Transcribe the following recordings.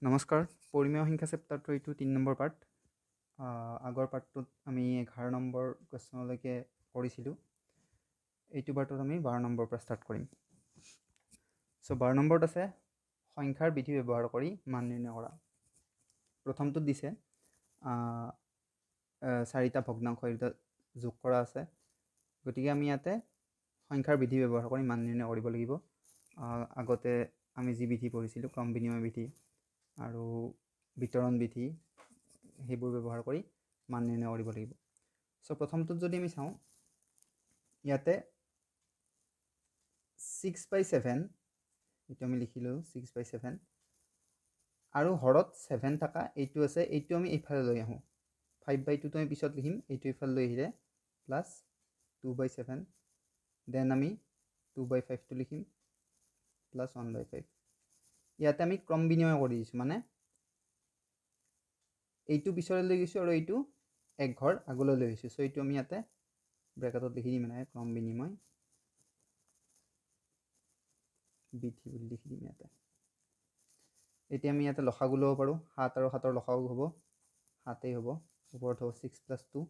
নমস্কাৰ পৰিমেয় সংখ্যা চেপ্টাৰটো এইটো 3 নম্বৰ পাৰ্ট আগৰ পাৰ্টটোত আমি 11 নম্বৰ কুৱেশ্যনলৈকে কৰিছিলোঁ এইটো পাৰ্টত আমি 12 নম্বৰৰ পৰা ষ্টাৰ্ট কৰিম চ' 12 নম্বৰত আছে সংখ্যাৰ বিধি ব্যৱহাৰ কৰি মান নিৰ্ণয় কৰা প্ৰথমটোত দিছে 4টা ভগ্নাংশ যোগ কৰা আছে গতিকে আমি ইয়াতে সংখ্যাৰ বিধি ব্যৱহাৰ কৰি মান নিৰ্ণয় কৰিব লাগিব আগতে আমি যি বিধি পঢ়িছিলোঁ ক্ৰম বিনিময় বিধি আৰু বিতৰণ বিধি সেইবোৰ ব্যৱহাৰ কৰি মান নিৰ্ণয় কৰিব লাগিব চ' প্ৰথমটোত যদি আমি চাওঁ ইয়াতে 6/7 এইটো আমি লিখিলোঁ 6/7 আৰু হৰত 7 থকা এইটো আছে এইটো আমি এইফালে লৈ আহোঁ 5/2টো আমি পিছত লিখিম এইটো এইফালে লৈ আহিলে প্লাছ 2/7 দেন আমি 2/5টো লিখিম প্লাছ 1/5 ইয়াতে আমি ক্ৰম বিনিময় কৰি দিছোঁ মানে এইটো পিছলৈ লৈ গৈছোঁ আৰু এইটো এক ঘৰ আগলৈ লৈ গৈছোঁ চ' এইটো আমি ইয়াতে ব্ৰেকেটত লিখি দিম মানে ক্ৰম বিনিময় বিধি বুলি লিখি দিম ইয়াতে এতিয়া আমি ইয়াতে লসাগু ল'ব পাৰোঁ 7 আৰু 7ৰ লসাগু হ'ব 7 হ'ব ওপৰত হ'ব 6 + 2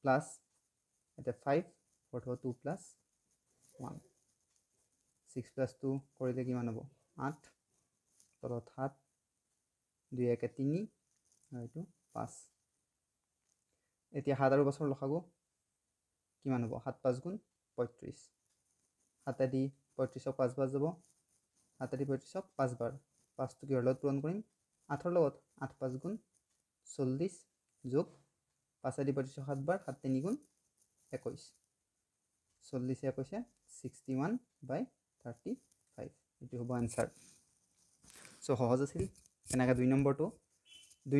প্লাছ ইয়াতে 5 ওপৰত হ'ব 2 + 1 6 + 2 কৰিলে কিমান হ'ব 8 তলত 7 2 1 3 আৰু এইটো 5 এতিয়া 7 আৰু 5ৰ লসাগু কিমান হ'ব 7 × 5 = 35 7 দি 35ক 5 বাৰ যাব 7 দি 35ক 5 বাৰ 5টো কিহৰ লগত পূৰণ কৰিম 8ৰ লগত 8 × 5 = 40 যোগ 5 দি 35ক 7 বাৰ 7 × 3 = 21 40 21 61/35 এইটো হ'ব এনচাৰ চ' সহজ আছিল এনেকৈ 2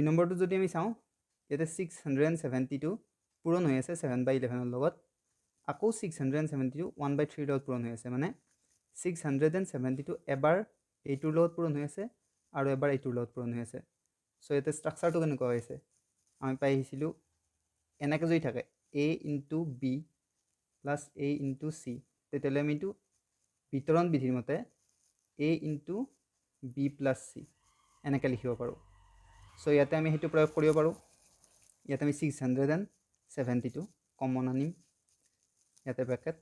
নম্বৰটো যদি আমি চাওঁ ইয়াতে 672 পূৰণ হৈ আছে 7/11ৰ লগত আকৌ 672 1/3 লগত পূৰণ হৈ আছে মানে 672 এবাৰ এইটোৰ লগত পূৰণ হৈ আছে আৰু এবাৰ এইটোৰ লগত পূৰণ হৈ আছে চ' ইয়াতে ষ্ট্ৰাকচাৰটো কেনেকুৱা হৈছে আমি পাই আহিছিলোঁ এনেকৈ যদি থাকে A × B + A × C তেতিয়াহ'লে আমি এইটো বিতৰণ বিধিৰ মতে A × B + C এনেকৈ লিখিব পাৰোঁ চ' ইয়াতে আমি সেইটো প্ৰয়োগ কৰিব পাৰোঁ ইয়াতে আমি 672 কমন আনিম ইয়াতে ব্ৰেকেট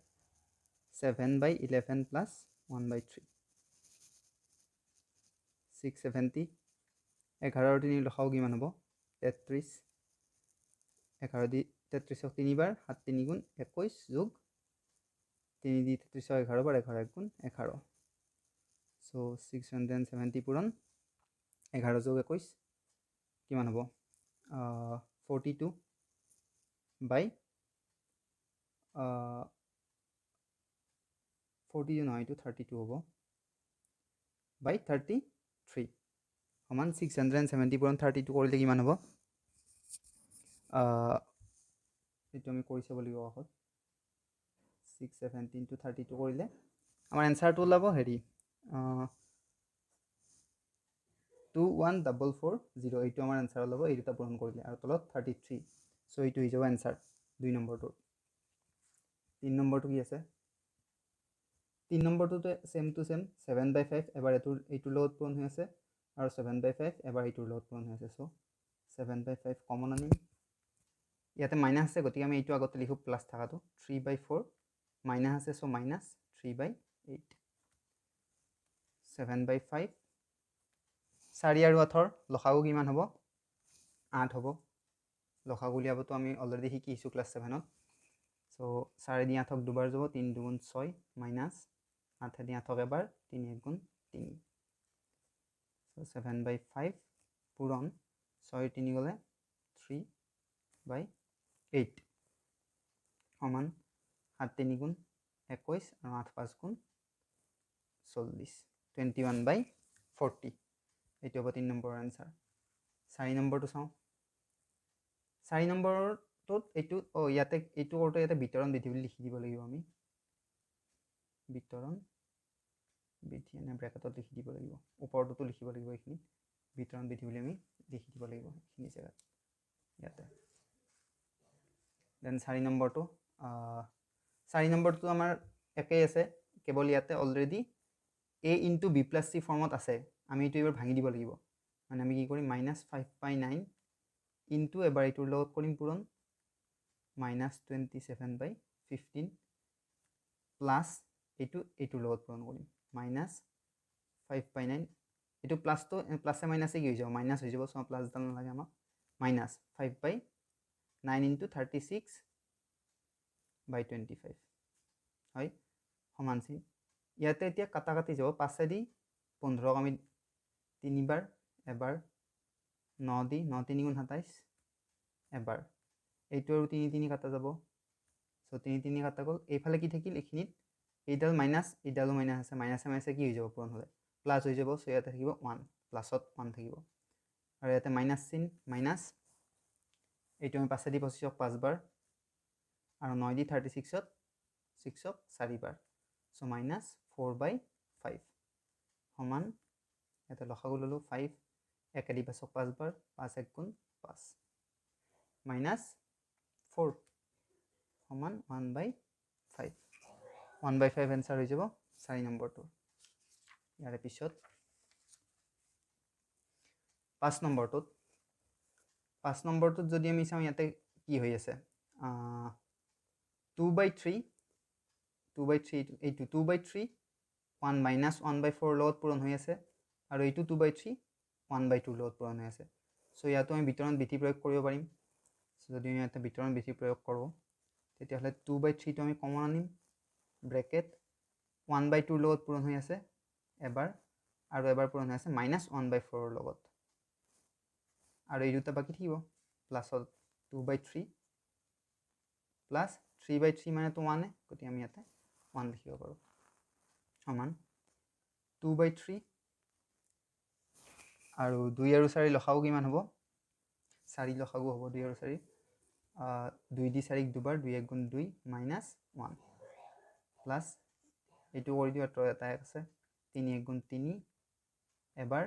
7/11 + 1/3 670 11 আৰু 3 লসাগু কিমান হ'ব 33 11 দি 33ক 3 বাৰ 7 × 3 = 21 যোগ 3 দি 33ক 11 বাৰ 11 × 1 = 11 চ' 670 পূৰণ 11 যোগ 21 কিমান হ'ব 42 নহয় এইটো 32 হ'ব /33 সমান 670 পূৰণ 32 কৰিলে কিমান হ'ব এইটো আমি কৰি চাব লাগিব আগত 670 × 32 কৰিলে আমাৰ এনচাৰটো ওলাব হেৰি 21440 এইটো আমাৰ এনচাৰ ওলাব এই দুটা পূৰণ কৰিলে আৰু তলত 33 চ' এইটো হৈ যাব এনচাৰ 2 নম্বৰটোৰ 3 নম্বৰটো কি আছে 3 নম্বৰটোতে ছেম টু ছেম 7/5 এবাৰ এইটোৰ লগত পূৰণ হৈ আছে আৰু 7/5 এবাৰ এইটোৰ লগত পূৰণ হৈ আছে চ' 7/5 কমন আনিম ইয়াতে মাইনাছ আছে গতিকে আমি এইটো আগতে লিখোঁ প্লাছ থকাটো 3/4 মাইনাছ আছে চ' -3/8 7/5 4 আৰু 8ৰ লসাগু কিমান হ'ব 8 হ'ব লসাগু উলিয়াবতো আমি অলৰেডি শিকিছোঁ ক্লাছ 7ত চ' 4 দি 8ক দুবাৰ যাব 3 × 2 = 6 মাইনাছ 8 দি 8ক এবাৰ 3 × 1 = 3 চ' 7/5 পূৰণ 6 3 গ'লে 3/8 সমান 7 3 × 21 আৰু 8 5 × 40 21/40 এইটো হ'ব 3 নম্বৰৰ এনচাৰ 4 নম্বৰটো চাওঁ 4 নম্বৰটোত এইটো ইয়াতে এইটো কৰোঁতে ইয়াতে বিতৰণ বিধি বুলি লিখি দিব লাগিব আমি বিতৰণ বিধি এনে ব্ৰেকেটত লিখি দিব লাগিব ওপৰতো লিখিব লাগিব এইখিনি বিতৰণ বিধি বুলি আমি লিখি দিব লাগিব এইখিনি জেগাত ইয়াতে দেন 4 নম্বৰটো 4 নম্বৰটো আমাৰ একেই আছে কেৱল ইয়াতে অলৰেডি A × B + C ফৰ্মত আছে আমি এইটো এবাৰ ভাঙি দিব লাগিব মানে আমি কি কৰিম -5/9 ইনটু এবাৰ এইটোৰ লগত কৰিম পূৰণ -27/15 প্লাছ এইটোৰ লগত পূৰণ কৰিম -5/9 এইটো প্লাছটো প্লাছে মাইনাছে কি হৈ যাব মাইনাছ হৈ যাব চ' প্লাছডাল নালাগে আমাক -5/9 ইনটু 36/25 হয় সমান চিন ইয়াতে এতিয়া কাটা কাটি যাব 5 15 আমি 3বাৰ এবাৰ 9 দি 9 3 গুণ 27 এবাৰ এইটো আৰু 3 3 কাটা যাব চ' 3 3 কাটা গ'ল এইফালে কি থাকিল এইখিনিত এইডাল মাইনাছ এইডালো মাইনাছ আছে মাইনাছে মাইনাছে কি হৈ যাব পূৰণ হ'লে প্লাছ হৈ যাব চ' ইয়াতে থাকিব 1 প্লাছত 1 থাকিব আৰু ইয়াতে মাইনাছ চিন মাইনাছ এইটো আমি 5 দি 25ক 5বাৰ আৰু 9 দি 36ত 6ক 4বাৰ চ' -4/5 সমান ইয়াতে লসাগু ল'লোঁ 5 1 দি 5ক 5বাৰ 5 1 গুণ 5 -4 সমান 1/5 1/5 এনচাৰ হৈ যাব 4 নম্বৰটো ইয়াৰে পিছত 5 নম্বৰটোত যদি আমি চাওঁ ইয়াতে কি হৈ আছে 2/3 এইটো 2/3 1 -1/4 লগত পূৰণ হৈ আছে আৰু এইটো 2/3 1/2 লগত পূৰণ হৈ আছে চ' ইয়াতো আমি বিতৰণ বিধি প্ৰয়োগ কৰিব পাৰিম যদি আমি ইয়াতে বিতৰণ বিধি প্ৰয়োগ কৰোঁ তেতিয়াহ'লে 2/3টো আমি কমন আনিম ব্ৰেকেট 1/2 লগত পূৰণ হৈ আছে এবাৰ আৰু এবাৰ পূৰণ হৈ আছে -1/4 লগত আৰু এই দুটা বাকী থাকিব প্লাছত 2/3 প্লাছ 3/3 মানেতো 1 গতিকে আমি ইয়াতে 1 লিখিব পাৰোঁ সমান 2/3 আৰু 2 আৰু 4 লসাগু কিমান হ'ব 4 লসাগু হ'ব 2 আৰু 4 2 দি 4ক দুবাৰ 2 1 গুণ 2 -1 প্লাছ এইটো কৰি দিওঁ এটা আছে 3 1 গুণ 3 এবাৰ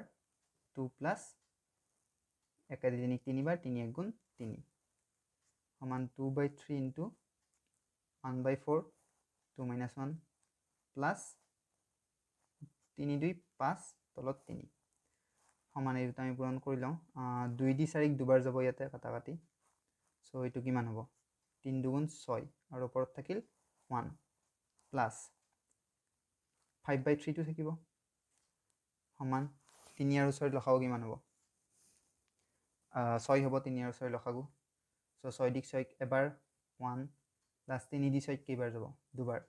2 প্লাছ 1 দি 3 3বাৰ 3 1 গুণ 3 সমান 2/3 ইনটু 1/4 2 - 1 প্লাছ 3 2 5 তলত 3 সমান এই দুটা আমি পূৰণ কৰি লওঁ 2 দি 4ক দুবাৰ যাব ইয়াতে কাটা কাটি চ' এইটো কিমান হ'ব 3 2 গুণ 6 আৰু ওপৰত থাকিল 1 প্লাছ 5/3টো থাকিব সমান 3 আৰু 6 লসাগু কিমান হ'ব 6 হ'ব 3 আৰু 6 লসাগু চ' 6 দি 6ক এবাৰ 1 প্লাছ 3 দি 6ক কেইবাৰ যাব দুবাৰ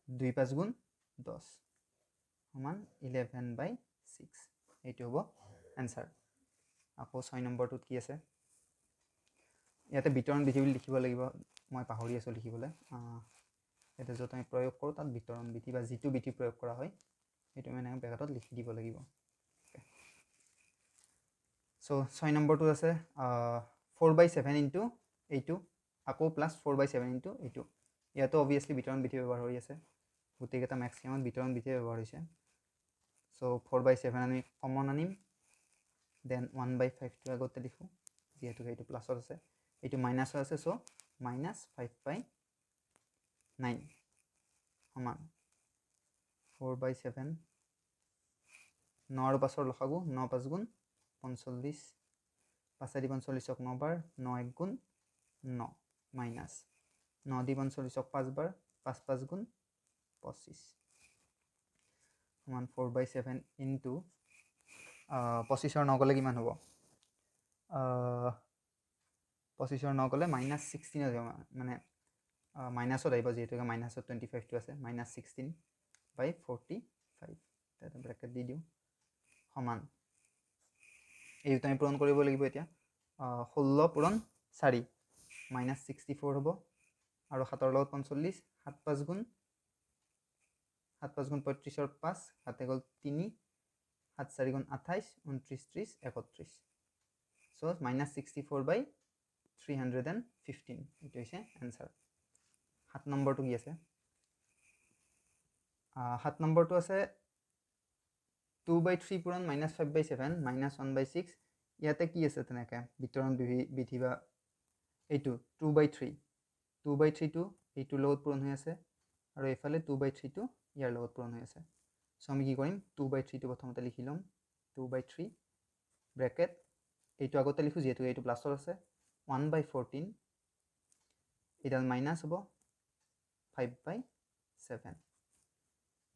2 5 গুণ 10 সমান 11/6 এইটো হ'ব এনচাৰ আকৌ 6 নম্বৰটোত কি আছে ইয়াতে বিতৰণ বিধি বুলি লিখিব লাগিব মই পাহৰি আছোঁ লিখিবলৈ ইয়াতে য'ত আমি প্ৰয়োগ কৰোঁ তাত বিতৰণ বিধি বা যিটো বিধি প্ৰয়োগ কৰা হয় সেইটো মানে ব্ৰেকেটত লিখি দিব লাগিব চ' 6 নম্বৰটোত আছে 4/7 ইনটু এইটো আকৌ প্লাছ 4/7 ইনটু এইটো ইয়াতো অবভিয়াছলি বিতৰণ বিধি ব্যৱহাৰ হৈ আছে গোটেইকেইটা মেক্সিমামত বিতৰণ বিধি ব্যৱহাৰ হৈছে চ' 4/7 আমি কমন আনিম দেন 1/5টো আগতে লিখোঁ যিহেতু সেইটো প্লাছত আছে এইটো মাইনাছত আছে চ' -5/9 সমান 4/7 9 আৰু 5ৰ লসাগু 9 5 গুণ 45 5 দি 45ক 9বাৰ 9 1 গুণ 9 মাইনাছ 9 দি 45ক 5বাৰ 5 5 গুণ 25 সমান 4/7 ইনটু 25ৰ 9 গ'লে কিমান হ'ব 25ৰ 9 গ'লে -16 হৈ যাব মানে মাইনাছত আহিব যিহেতুকে -25টো আছে -16/45 তাতে ব্ৰেকেট দি দিওঁ সমান এই দুটা আমি পূৰণ কৰিব লাগিব এতিয়া 16 পূৰণ 4 -64 হ'ব আৰু 7ৰ লগত 45 7 5 গুণ 35ৰ 5 হাতে গ'ল 3 7 4 গুণ 28 29 30 31 চ' -64/315 এইটো হৈছে এনচাৰ 7 নম্বৰটো কি আছে 7 নম্বৰটো আছে 2/3 পূৰণ -5/7 -1/6 ইয়াতে কি আছে তেনেকৈ বিতৰণ বিধি বা এইটো 2/3টো এইটোৰ লগত পূৰণ হৈ আছে আৰু এইফালে 2/3টো ইয়াৰ লগত পূৰণ হৈ আছে চ' আমি কি কৰিম 2/3টো প্ৰথমতে লিখি ল'ম 2/3 ব্ৰেকেট এইটো আগতে লিখোঁ যিহেতু এইটো প্লাছত আছে 1/14 এইডাল মাইনাছ হ'ব 5/7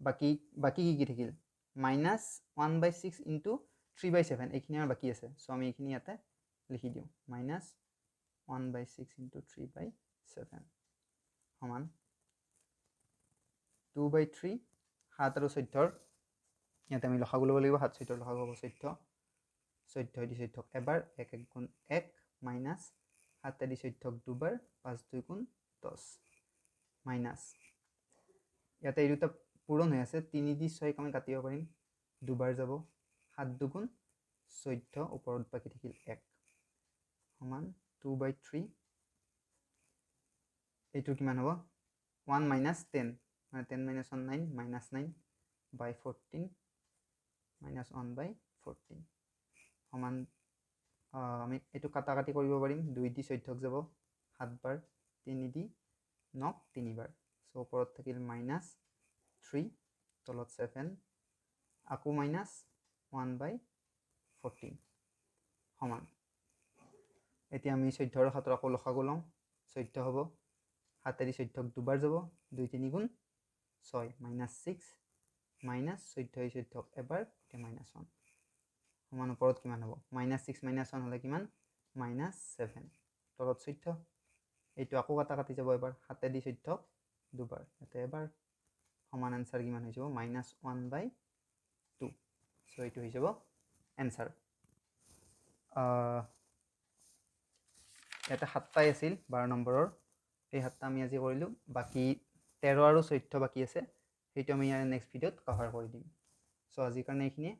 বাকী কি থাকিল মাইনাছ 1/6 ইনটু 3/7 এইখিনি আমাৰ বাকী আছে চ' আমি এইখিনি ইয়াতে লিখি দিওঁ মাইনাছ 1/6 ইনটু 3/7 সমান 2/3 7 আৰু 14 ইয়াতে আমি লসাগু ল'ব লাগিব 7 14 লসাগু হ'ব 14 14 দি 14 এবাৰ 1 1 গুণ 1 মাইনাছ 7 দি 14 দুবাৰ 5 2 গুণ 10 মাইনাছ ইয়াতে এই দুটা পূৰণ হৈ আছে 3 দি 6 আমি কাটিব পাৰিম দুবাৰ যাব 7 2 গুণ 14 ওপৰত বাকী থাকিল 1 সমান 2/3 এইটো কিমান হ'ব 1 মাইনাছ 10 মানে 10 minus 1 9 minus 9 by 14 minus 1/14 সমান আমি এইটো কাটাকাটি কৰিব পাৰিম 2 দি 14 যাব 7 বাৰ 3 দি 9 3 বাৰ চ' ওপৰত থাকিল মাইনাছ 3 তলত 7 আকৌ মাইনাছ 1/14 সমান এতিয়া আমি 14 আৰু 7 আকৌ লসাগু লওঁ 14 হ'ব 7 দি 14 দুবাৰ যাব 2 3 গুণ 6 মাইনাছ 6 মাইনাছ 14 14 এবাৰ এতিয়া মাইনাছ 1 সমান ওপৰত কিমান হ'ব মাইনাছ 6 মাইনাছ 1 হ'লে কিমান মাইনাছ 7 তলত 14 এইটো আকৌ কাটি যাব এবাৰ 7 দি 14 দুবাৰ ইয়াতে এবাৰ সমান এনচাৰ কিমান হৈ যাব মাইনাছ 1/2 চ' এইটো হৈ যাব এনচাৰ ইয়াতে 7টাই আছিল 12 নম্বৰৰ এই 7টা আমি আজি কৰিলোঁ বাকী 13 আৰু 14 বাকী আছে সেইটো আমি ইয়াৰ নেক্সট ভিডিঅ'ত কভাৰ কৰি দিম চ' আজিৰ কাৰণে এইখিনিয়ে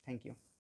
থেংক ইউ